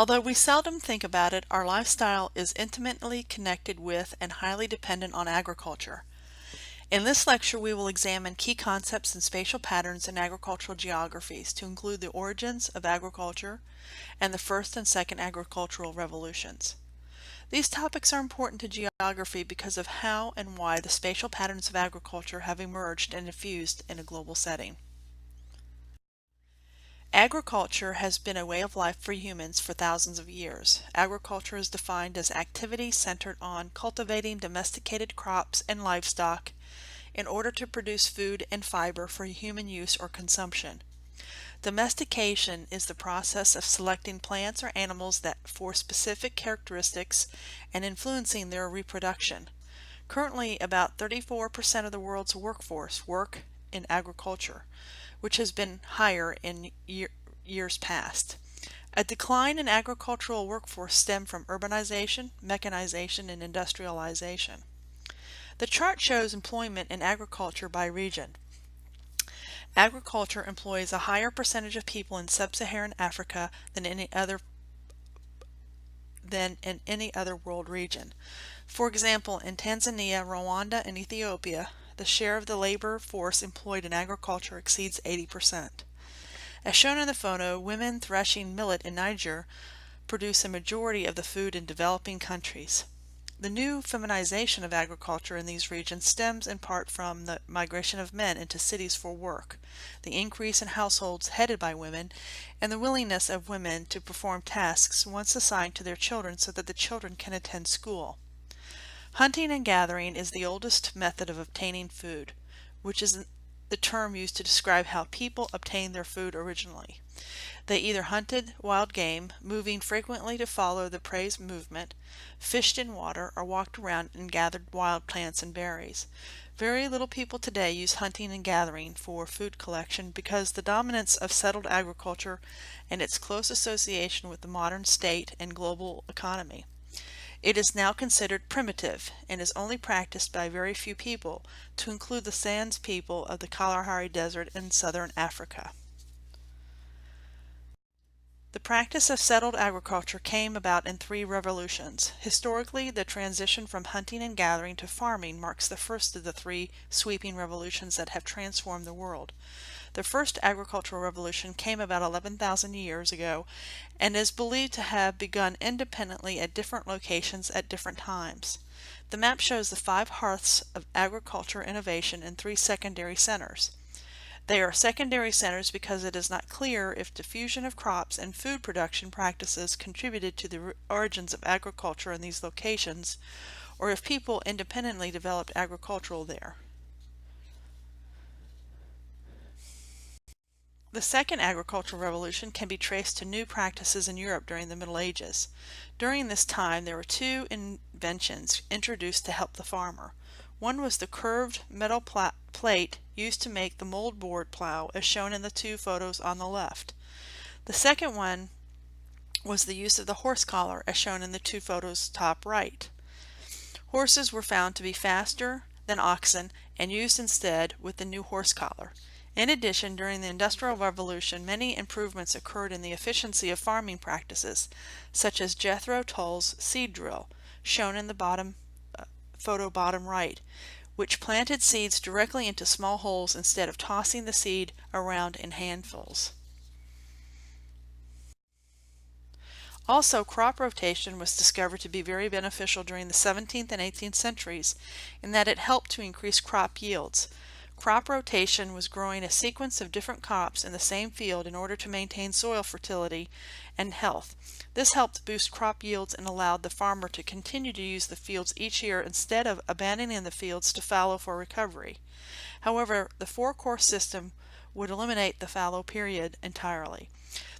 Although we seldom think about it, our lifestyle is intimately connected with and highly dependent on agriculture. In this lecture, we will examine key concepts and spatial patterns in agricultural geographies to include the origins of agriculture and the first and second agricultural revolutions. These topics are important to geography because of how and why the spatial patterns of agriculture have emerged and diffused in a global setting. Agriculture has been a way of life for humans for thousands of years. Agriculture is defined as activity centered on cultivating domesticated crops and livestock in order to produce food and fiber for human use or consumption. Domestication is the process of selecting plants or animals that for specific characteristics and influencing their reproduction. Currently, about 34% of the world's workforce work in agriculture, which has been higher in years past. A decline in agricultural workforce stemmed from urbanization, mechanization, and industrialization. The chart shows employment in agriculture by region. Agriculture employs a higher percentage of people in sub-Saharan Africa than in any other world region. For example, in Tanzania, Rwanda, and Ethiopia, the share of the labor force employed in agriculture exceeds 80%. As shown in the photo, women threshing millet in Niger produce a majority of the food in developing countries. The new feminization of agriculture in these regions stems in part from the migration of men into cities for work, the increase in households headed by women, and the willingness of women to perform tasks once assigned to their children so that the children can attend school. Hunting and gathering is the oldest method of obtaining food, which is the term used to describe how people obtained their food originally. They either hunted wild game, moving frequently to follow the prey's movement, fished in water, or walked around and gathered wild plants and berries. Very little people today use hunting and gathering for food collection because the dominance of settled agriculture and its close association with the modern state and global economy. It is now considered primitive and is only practiced by very few people, to include the Sans people of the Kalahari Desert in southern Africa. The practice of settled agriculture came about in three revolutions. Historically, the transition from hunting and gathering to farming marks the first of the three sweeping revolutions that have transformed the world. The first agricultural revolution came about 11,000 years ago and is believed to have begun independently at different locations at different times. The map shows the 5 hearths of agriculture innovation in 3 secondary centers. They are secondary centers because it is not clear if diffusion of crops and food production practices contributed to the origins of agriculture in these locations, or if people independently developed agricultural there. The second agricultural revolution can be traced to new practices in Europe during the Middle Ages. During this time, there were 2 inventions introduced to help the farmer. One was the curved metal plate used to make the moldboard plow, as shown in the 2 photos on the left. The second one was the use of the horse collar, as shown in the 2 photos top right. Horses were found to be faster than oxen and used instead with the new horse collar. In addition, during the Industrial Revolution, many improvements occurred in the efficiency of farming practices, such as Jethro Tull's seed drill, shown in the photo bottom right, which planted seeds directly into small holes instead of tossing the seed around in handfuls. Also, crop rotation was discovered to be very beneficial during the 17th and 18th centuries in that it helped to increase crop yields. Crop rotation was growing a sequence of different crops in the same field in order to maintain soil fertility and health. This helped boost crop yields and allowed the farmer to continue to use the fields each year instead of abandoning the fields to fallow for recovery. However, the 4-course system would eliminate the fallow period entirely.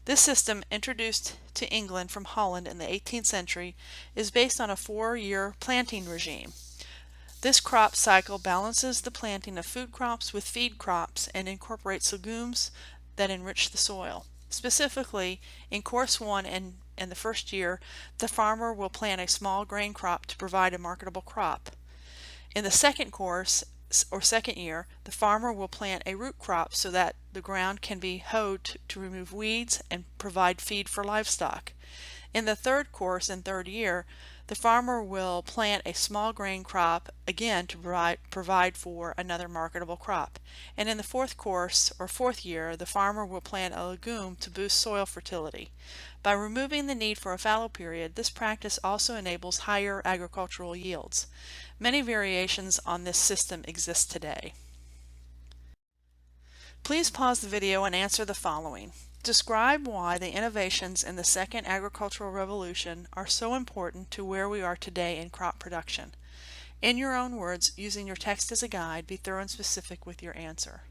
This system, introduced to England from Holland in the 18th century, is based on a 4-year planting regime. This crop cycle balances the planting of food crops with feed crops and incorporates legumes that enrich the soil. Specifically, in course 1 and in the first year, the farmer will plant a small grain crop to provide a marketable crop. In the second course, or second year, the farmer will plant a root crop so that the ground can be hoed to remove weeds and provide feed for livestock. In the third course and third year, the farmer will plant a small grain crop again to provide for another marketable crop. And in the fourth course or fourth year, the farmer will plant a legume to boost soil fertility. By removing the need for a fallow period, this practice also enables higher agricultural yields. Many variations on this system exist today. Please pause the video and answer the following. Describe why the innovations in the second agricultural revolution are so important to where we are today in crop production. In your own words, using your text as a guide, be thorough and specific with your answer.